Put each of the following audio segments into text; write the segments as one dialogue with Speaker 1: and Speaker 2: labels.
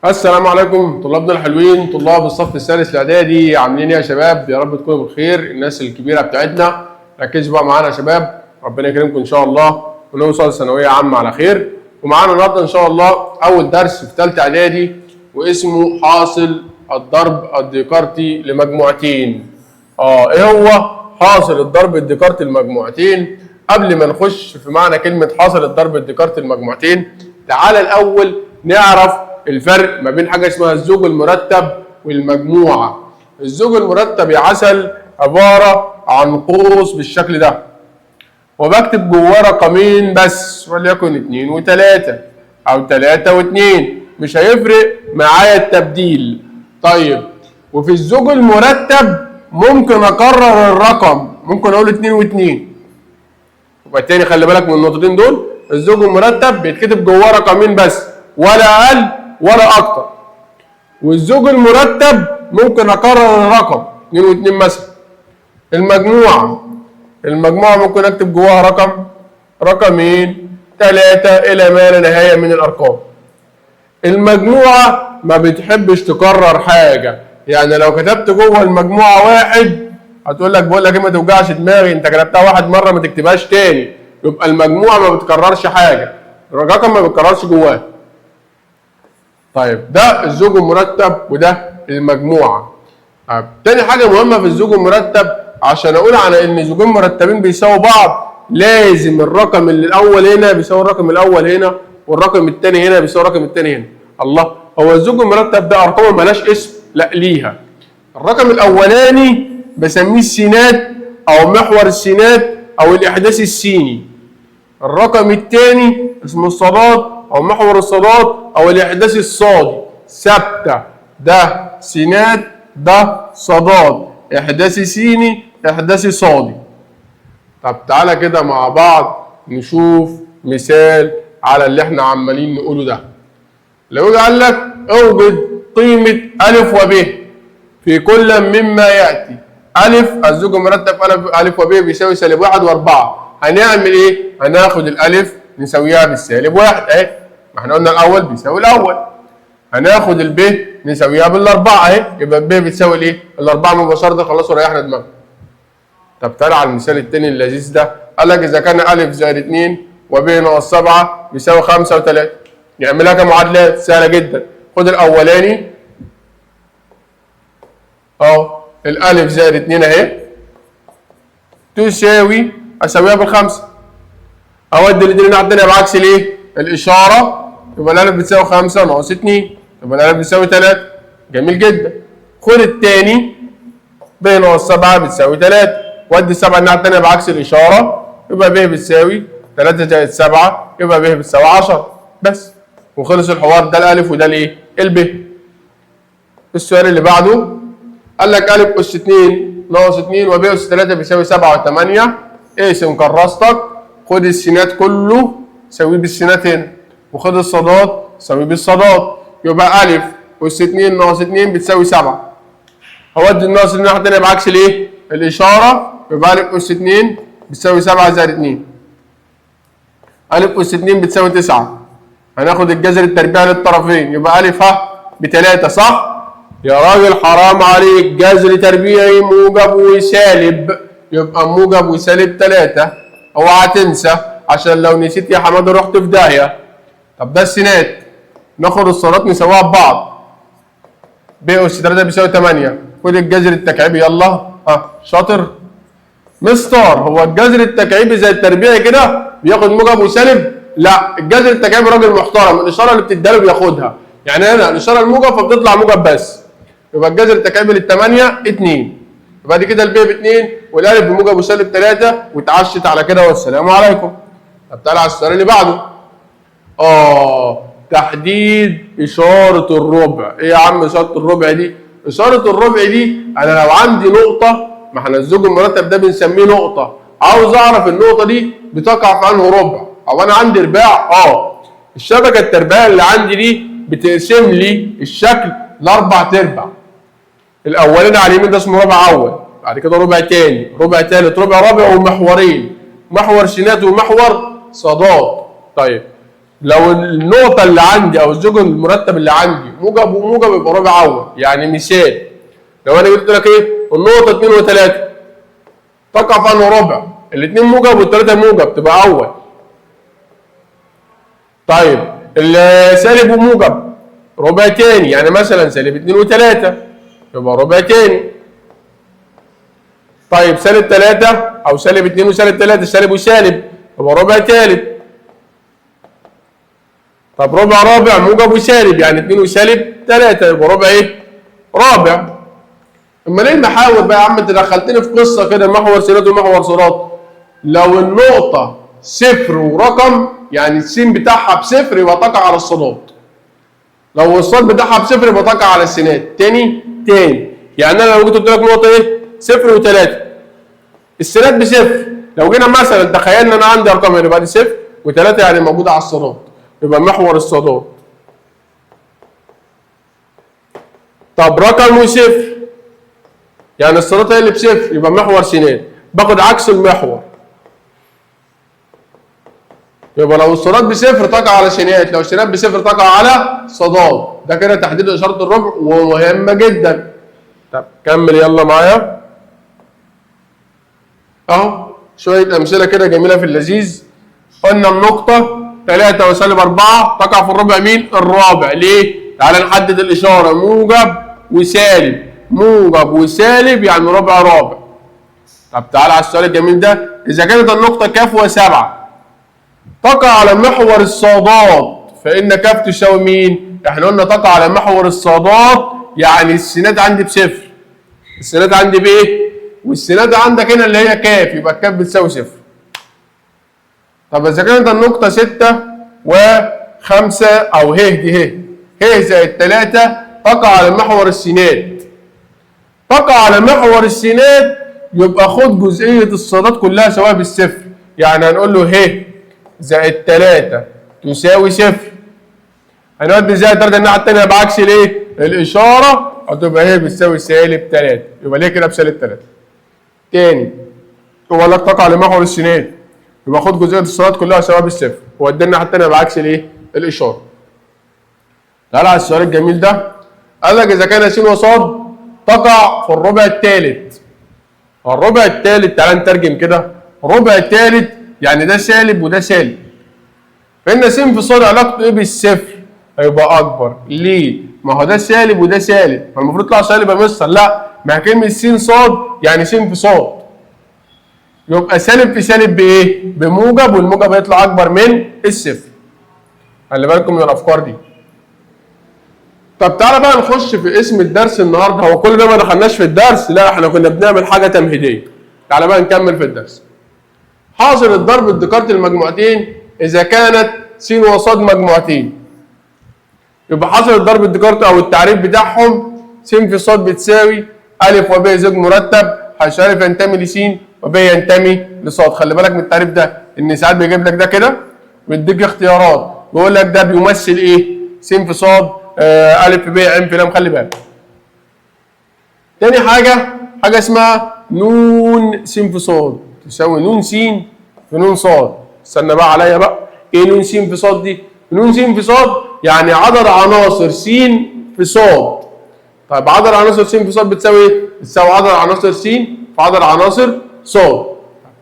Speaker 1: السلام عليكم طلابنا الحلوين، طلاب الصف الثالث الاعدادي. عاملين ايه يا شباب؟ يا رب تكونوا بخير. الناس الكبيره بتاعتنا ركزوا بقى معانا يا شباب، ربنا يكرمكم ان شاء الله ونوصل ثانويه عامه على خير. ومعانا النهارده ان شاء الله اول درس في ثالثه اعدادي واسمه حاصل الضرب الديكارتي لمجموعتين. ايه هو حاصل الضرب الديكارتي لمجموعتين؟ قبل ما نخش في معنى كلمه حاصل الضرب الديكارتي لمجموعتين، تعالى الاول نعرف الفرق ما بين حاجه اسمها الزوج المرتب والمجموعه. الزوج المرتب يا عسل عباره عن قوس بالشكل ده، وبكتب جواه رقمين بس، وليكن 2 و3 او 3 و2، مش هيفرق معايا التبديل. طيب، وفي الزوج المرتب ممكن اكرر الرقم، ممكن اقول 2 و2. وبالتالي خلي بالك من النقطتين دول، الزوج المرتب بيتكتب جواه رقمين بس، ولا اقل ولا اكتر. والزوج المرتب ممكن اكرر الرقم 2 و2 مثلا. المجموعه ممكن اكتب جواها رقم، رقمين، 3 الى ما لا نهايه من الارقام. المجموعه ما بتحبش تكرر حاجه، يعني لو كتبت جوه المجموعه 1 هتقول لك بقول لك ايه ما توجعش دماغي، انت كتبتها 1 مره ما تكتبهاش تاني. يبقى المجموعه ما بتكررش حاجه، الرقم ما بيتكررش جواه. طيب، ده الزوج المرتب وده المجموعه. طيب، تاني حاجه مهمه في الزوج المرتب، عشان اقول على ان زوجين مرتبين بيساووا بعض، لازم الرقم اللي الاول هنا بيساوي الرقم الاول هنا، والرقم الثاني هنا بيساوي الرقم الثاني هنا. الله، هو الزوج المرتب ده ارقامه مالهاش اسم؟ لا، ليها. الرقم الاولاني بسميه السينات او محور السينات او الاحداث السيني. الرقم الثاني اسمه الصادات او محور الصادات او الاحداث الصادي. ثابته، ده سينات ده صادات، احداثي سيني احداثي صادي. طب تعالى كده مع بعض نشوف مثال على اللي احنا عمالين نقوله ده. لو قال لك اوجد قيمه الف وب في كل مما ياتي. الف الزوج المرتب الف وب بيساوي -1 و4. هنعمل ايه؟ هناخد الالف نساويها بالسالب 1 اهي، ما احنا قلنا الاول بيساوي الاول. هناخد الب نساويها بالاربعه اهي، يبقى الب بتساوي الايه؟ الاربعه مباشره. خلاص وريحنا دماغنا. طب تعالى على المثال الثاني اللذيذ ده، قال لك اذا كان الف زائد 2 وب ناقص 7 بيساوي 5 و3. نعملها كمعادلات سهله جدا. خد الاولاني اهو، الالف زائد 2 اهي تساوي، اساويها بالخمسه. اودي الاثنين الناحيه الثانيه بعكس الايه؟ الاشاره، يبقى الالف بتساوي 5 ناقص 2، يبقى الالف بتساوي 3. جميل جدا. خد الثاني ب ناقص 7 بتساوي 3، ودي 7 الناحيه الثانيه بعكس الاشاره، يبقى ب بتساوي 3 زائد 7، يبقى ب بتساوي 10 بس. وخلص الحوار. ده الالف وده الايه؟ الب. السؤال اللي بعده قال لك الف اس 2 ناقص 2 وب اس 3 بيساوي 7 و8. اقسم كراستك، خد السينات كله ساويه بالسينات هنا، وخد الصادات ساويه بالصادات، يبقى الف اس 2 ناقص 2 بتساوي 7. هودي الناقص الناحيه الثانيه بعكس الايه؟ الاشاره، يبقى الف اس 2 بتساوي 7 زائد 2. الف اس 2 بتساوي 9. هناخد الجذر التربيعي للطرفين، يبقى الف ب3 صح؟ يا راجل حرام عليك، جذر تربيعي موجب وسالب، يبقى موجب وسالب 3. اوعى تنسى عشان لو نسيت يا حماده رحت في داهيه. طب ده السينات، ناخد الصادات نساويها ببعض. ب اس 3 بيساوي 8. خد الجذر التكعيبي يلا. شاطر مستر. هو الجذر التكعيبي زي التربيعي كده بياخد موجب وسالب؟ لا، الجذر التكعيبي راجل محترم، الاشاره اللي بتديها له بياخدها. يعني هنا الاشاره الموجب فبتطلع موجب بس، يبقى الجذر التكعيبي للثمانيه 2. يبقى دي كده الب ب2 والالف بموجب وسالب 3، واتعشت على كده والسلام عليكم. طب تعالى على السؤال اللي بعده. تحديد اشاره الربع. ايه يا عم اشاره الربع دي؟ اشاره الربع دي انا لو عندي نقطه، ما احنا الزوج المرتب ده بنسميه نقطه، عاوز اعرف النقطه دي بتقع في انهي ربع. او انا عندي رباع، الشبكه التربيعيه اللي عندي دي بتقسم لي الشكل لاربع تربع. الاولاني على اليمين ده اسمه ربع اول، بعد كده ربع تاني، ربع تالت، ربع رابع، ومحورين، محور سينات ومحور صادات. طيب لو النقطة اللي عندي أو الزوج المرتب اللي عندي موجب وموجب يبقى ربع أول. يعني مثال لو أنا جيت قلت لك إيه النقطة 2 و3 تقع في أنهي ربع؟ الاتنين موجب والتلاتة موجب تبقى أول. طيب السالب وموجب ربع تاني، يعني مثلا سالب 2 و3 يبقى ربع تاني. طيب سالب 3 أو سالب 2 وسالب 3 سالب وسالب يبقى ربع تالت. طب ربع رابع موجب وسالب يعني 2 وسالب 3 يبقى ربع ايه؟ رابع. امال ايه المحاور بقى يا عم؟ انت دخلتني في قصه كده محور سينات ومحور صراط. لو النقطه صفر ورقم يعني السين بتاعها بصفر يبقى تقع على الصادات. لو الصاد بتاعها بصفر يبقى تقع على السينات. تاني يعني انا لو جيت قلت لك نقطه ايه؟ صفر و3 السينات بصفر. لو جينا مثلا تخيلنا انا عندي ارقام يبقى دي صفر و3 يعني موجوده على الصادات يبقى محور الصادات. طب رقم وصفر يعني الصادات هي اللي بصفر يبقى محور سينات. باخد عكس المحور يبقى لو الصادات بصفر تقع على سينات، لو السينات بصفر تقع على صادات. ده كده تحديد اشاره الربع ومهمه جدا. طب كمل يلا معايا اهو شويه امثله كده جميله في اللذيذ. قلنا النقطه 3 وسالب 4 تقع في الربع مين؟ الرابع. ليه؟ تعالى نحدد الإشارة موجب وسالب، موجب وسالب يعني ربع رابع. طب تعالى على السؤال الجميل ده، إذا كانت النقطة ك و7 تقع على محور الصادات فإن ك تساوي مين؟ إحنا قلنا تقع على محور الصادات يعني السينات عندي بصفر. السينات عندي بإيه؟ والسينات عندك هنا اللي هي ك يبقى ك بتساوي صفر. طب إذا كانت النقطة 6 و5 أو ه دي ه زائد 3 تقع على محور السينات. تقع على محور السينات يبقى خد جزئية الصادات كلها سواء بالصفر. يعني هنقول له ه زائد 3 تساوي صفر. هنودي زائد 3 الناحية التانية بعكس الإيه؟ الإشارة هتبقى ه بتساوي سالب 3 يبقى ليه كده بسالب 3. تاني هو لك تقع على محور السينات يبقى خد جزئيه الصادات كلها سواء بالصفر وودي الناحيه الثانيه بعكس الايه؟ الاشاره. تعالى على السؤال الجميل ده. قال لك اذا كان س وصاد تقع في الربع الثالث. الربع الثالث تعالى نترجم كده. الربع الثالث يعني ده سالب وده سالب. فان س في صاد علاقته ايه بالصفر؟ هيبقى اكبر. ليه؟ ما هو ده سالب وده سالب، فالمفروض يطلع سالب يا مستر. لا، ما كلمه س صاد يعني س في صاد. يبقى سالب في سالب بايه؟ بموجب، والموجب هيطلع اكبر من الصفر. خلي بالكم من الافكار دي. طب تعالى بقى نخش في اسم الدرس النهارده. هو كل ده ما دخلناش في الدرس، لا احنا كنا بنعمل حاجه تمهيديه. تعالى بقى نكمل في الدرس. حاصل الضرب الديكارتي المجموعتين اذا كانت س وصاد مجموعتين. يبقى حاصل الضرب الديكارتي او التعريف بتاعهم س في صاد بتساوي ا وب زوج مرتب حيث ا ينتمي لس وب ينتمي لصاد. خلي بالك من التعريف ده ان ساعات بيجيب لك ده كده ويديك اختيارات ويقول لك ده بيمثل ايه؟ س في صاد ا في ب ع في ل. خلي بالك. تاني حاجه اسمها نون س في صاد تساوي نون س في نون صاد. استنى بقى عليا بقى. ايه نون س في صاد دي؟ نون س في صاد يعني عدد عناصر س في صاد. طيب عدد عناصر س في صاد بتساوي ايه؟ بتساوي عدد عناصر س في عدد عناصر صاد.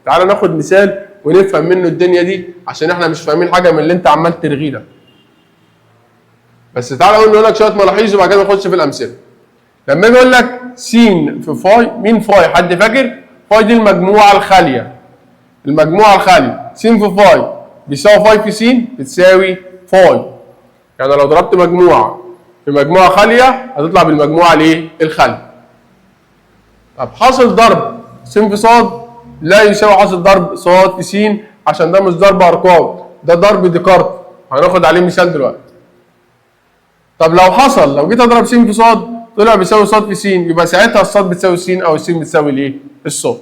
Speaker 1: تعالى ناخد مثال ونفهم منه الدنيا دي عشان احنا مش فاهمين حاجه من اللي انت عمال ترغيه ده. بس تعالى اقول لك شويه ملاحظ وبعد كده نخش في الامثله. لما يجي يقول لك س في فاي، مين فاي؟ حد فاكر؟ فاي دي المجموعه الخاليه. المجموعه الخاليه س في فاي بيساوي فاي في س بتساوي فاي. يعني لو ضربت مجموعه في مجموعه خاليه هتطلع بالمجموعه الايه؟ الخاليه. طب حاصل ضرب س في صاد لا يساوي حاصل ضرب صاد في س عشان ده مش ضرب ارقام، ده ضرب ديكارت. هناخد عليه مثال دلوقتي. طب لو جيت اضرب س في صاد طلع بيساوي صاد في س يبقى ساعتها الصاد بتساوي س او الس بتساوي الايه؟ الصاد.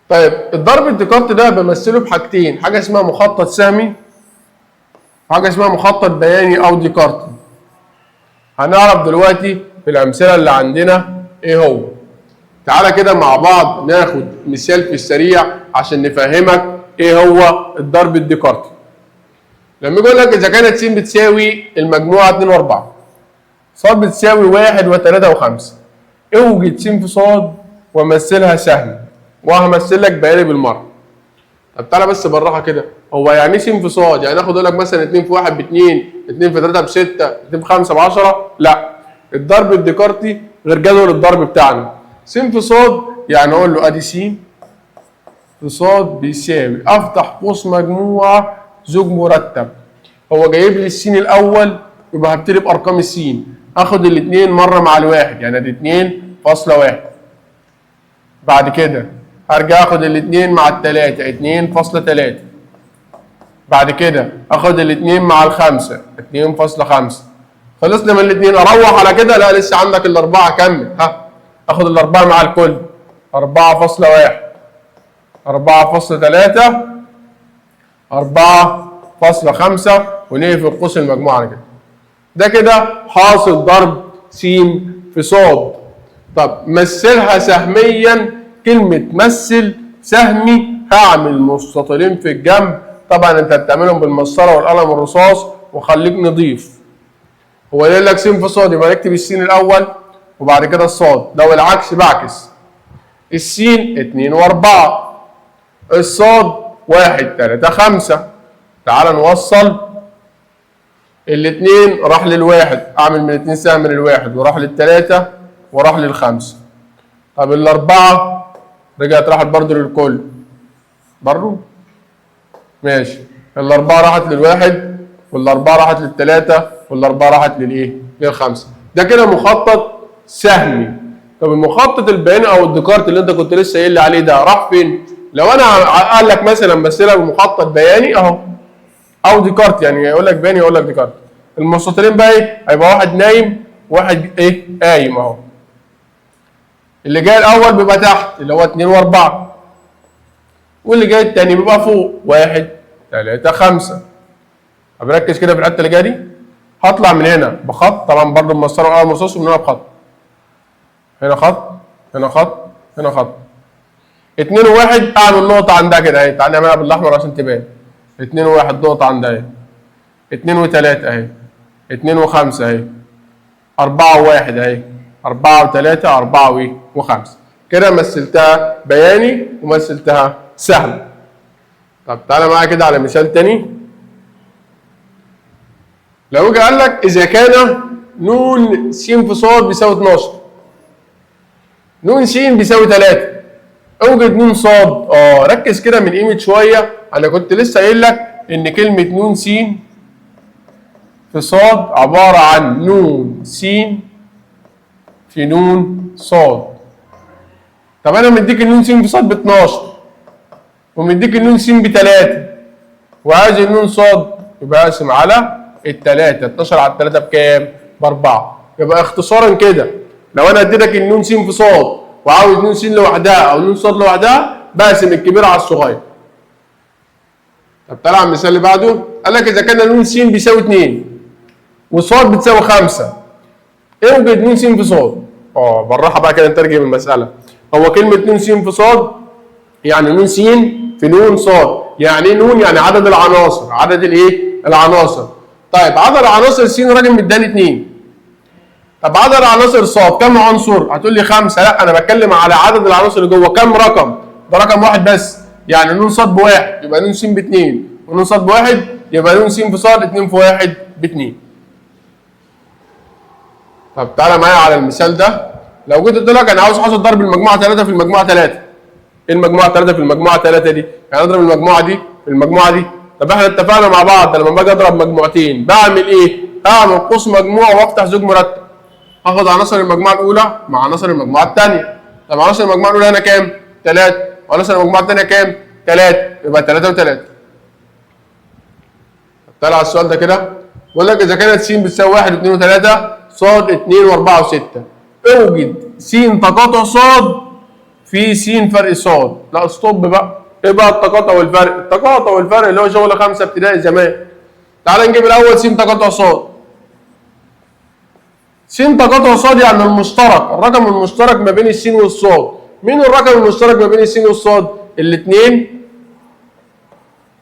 Speaker 1: طيب الضرب الديكارت ده بمثله بحاجتين، حاجه اسمها مخطط سهمي وحاجه اسمها مخطط بياني او ديكارتي. هنعرف دلوقتي في الامثله اللي عندنا ايه هو. تعالى كده مع بعض ناخد مثال في السريع عشان نفهمك ايه هو الضرب الديكارتي. لما يقول لك اذا كانت س بتساوي المجموعه 2 و4، ص بتساوي 1 و3 و5، اوجد س في ص ومثلها سهم، وهمثل لك بياني بالمره. طب تعالى بس بالراحه كده، هو يعني ايه س في ص؟ يعني ناخد اقول لك مثلا 2 في 1 ب 2، 2 في 3 ب 6، 2 في 5 ب 10؟ لا، الضرب الديكارتي غير جدول الضرب بتاعنا. س في ص يعني اقول له ادي س في ص بيساوي، افتح قوس مجموعه زوج مرتب. هو جايب لي السين الاول، يبقى هبتدي بارقام السين، اخد الاثنين مره مع الواحد يعني ادي 2.1. بعد كده هرجع اخد الاثنين مع الثلاثه 2.3. بعد كده اخد الاثنين مع الخمسه 2.5. خلصنا من الاثنين، اروح على كده؟ لا، لسه عندك الاربعه، كمل. اخد الاربعه مع الكل 4.1، 4.3، 4.5، ونقفل قوس المجموعه كده. ده كده حاصل ضرب س في ص. طب مثلها سهميا. كلمه مثل سهمي، هعمل مستطيلين في الجنب، طبعا انت بتعملهم بالمسطره والقلم الرصاص، وخليك نضيف. هو قايل لك س في ص، يبقى نكتب السين الاول وبعد كده الصاد. لو العكس بعكس، السين 2 و4، الصاد 1 3 5. تعال نوصل الاثنين، راح للواحد، اعمل من الاثنين سهم من الواحد، وراح للثلاثه وراح للخمسه. طب الاربعه رجعت راحت برضه للكل برضه، ماشي. الاربعه راحت للواحد، والاربعه راحت للثلاثه، والاربعه راحت للايه؟ للخمسه. ده كده مخطط سهمي. طب المخطط البياني او الديكارت اللي انت كنت لسه قايل لي عليه ده راح فين؟ لو انا قال لك مثلا مثلها بمخطط بياني اهو، او ديكارت، يعني يقول لك بياني يقول لك ديكارت. المستطيلين بقى ايه؟ هيبقى واحد نايم وواحد ايه؟ قايم اهو. اللي جاي الاول بيبقى تحت اللي هو 2 و4، واللي جاي الثاني بيبقى فوق 1 3 5. طب ركز كده في الحته اللي جايه دي. هطلع من هنا بخط، طبعا برضه المسطره والقلم الرصاص، ومن هنا بخط. هنا خط، هنا خط، هنا خط. 2 و1 اعمل نقطه عندها كده اهي، تعالى نعملها بالاحمر عشان تبان. 2 و1 نقطه عندها اهي. 2 و3 اهي. 2 و5 اهي. 4 و1 اهي. 4 و3، 4 و5. كده مثلتها بياني ومثلتها سهل. طب تعالى معايا كده على مثال تاني. لو جه قال لك اذا كان ن س في ص بيساوي 12، ن س بيساوي 3، اوجد ن ص. ركز كده من قيمه شويه، انا كنت لسه قايل لك ان كلمه ن س في ص عباره عن ن س في ن ص. طب انا مديك الن س في ص ب 12 ومديك الن س ب 3 وعايز الن ص، يبقى اقسم على الثلاثه. 12 على 3 بكام؟ ب4. يبقى اختصارا كده، لو انا اديتك الن س في ص وعاوز ن س لوحدها او ن ص لوحدها، بقسم الكبير على الصغير. طب تعالى على المثال اللي بعده. قال لك اذا كان ن س بيساوي 2 وص بتساوي 5، اوجد ن س في ص. بالراحه بقى كده نترجم المساله. هو كلمه ن س في ص يعني ن س في ن ص. يعني ايه ن؟ يعني عدد العناصر، عدد الايه؟ العناصر. طيب عدد عناصر س راجل مداني 2. طب عدد عناصر ص كم عنصر؟ هتقول لي 5. لا، انا بتكلم على عدد العناصر اللي جوه. كم رقم؟ ده رقم واحد بس. يعني ن ص ب1 يبقى ن س ب2، ون ص ب1 يبقى ن س في ص 2 في 1 ب2. طب تعالى معايا على المثال ده. لو جيت قلت لك انا عاوز احصل ضرب المجموعه 3 في المجموعه 3، ايه المجموعه 3 في المجموعه 3 دي؟ يعني اضرب المجموعه دي في المجموعه دي. طب احنا اتفقنا مع بعض لما باجي اضرب مجموعتين بعمل ايه؟ هعمل قوس مجموع وافتح زوج مرتب. هاخد عناصر المجموعه الاولى مع عناصر المجموعه الثانيه. طب عناصر المجموعه الاولى هنا كام؟ 3، وعناصر المجموعه الثانيه كام؟ 3، يبقى 3 و3. طب تعالى على السؤال ده كده. بقول لك اذا كانت س بتساوي 1 و2 و3، ص 2 و4 و6، اوجد س تقاطع ص في س فرق ص. لا ستوب بقى. ايه بقى التقاطع والفرق؟ التقاطع والفرق اللي هو شغل 5 ابتدائي زمان. تعال نجيب الاول س تقاطع ص. س تقاطع صاد يعني المشترك، الرقم المشترك ما بين السين والصاد. مين الرقم المشترك ما بين السين والصاد؟ الاثنين.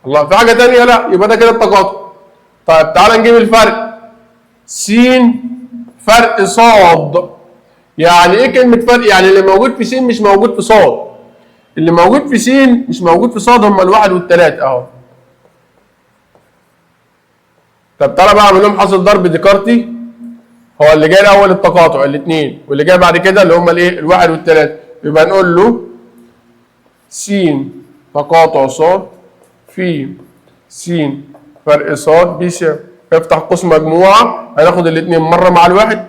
Speaker 1: الله، في حاجة تانية؟ لا، يبقى ده كده التقاطع. طيب تعالى نجيب الفرق. س فرق صاد. يعني ايه كلمة فرق؟ يعني اللي موجود في س مش موجود في صاد. اللي موجود في س مش موجود في صاد، هما الواحد والتلاتة اهو. طب تعالى بقى اعمل لهم حاصل ضرب ديكارتي. هو اللي جاي الاول التقاطع الاثنين، واللي جاي بعد كده اللي هما الايه؟ الواحد والتلاتة. يبقى نقول له س تقاطع صاد في س فرق صاد بيساوي، افتح قوس مجموعة، هناخد الاثنين مرة مع الواحد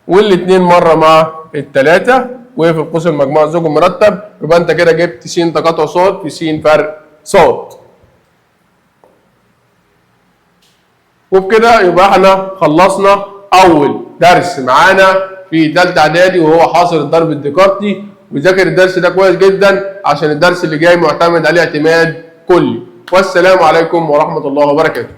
Speaker 1: والاثنين مرة مع الثلاثة، وفي القوس المجموعة زوج مرتب. يبقى انت كده جبت س تقاطع صاد في س فرق صاد. وبكده يبقى احنا خلصنا أول درس معانا في ثالثة إعدادي، وهو حاصل الضرب الديكارتي. وذاكر الدرس ده كويس جدا عشان الدرس اللي جاي معتمد عليه اعتماد كلي. والسلام عليكم ورحمة الله وبركاته.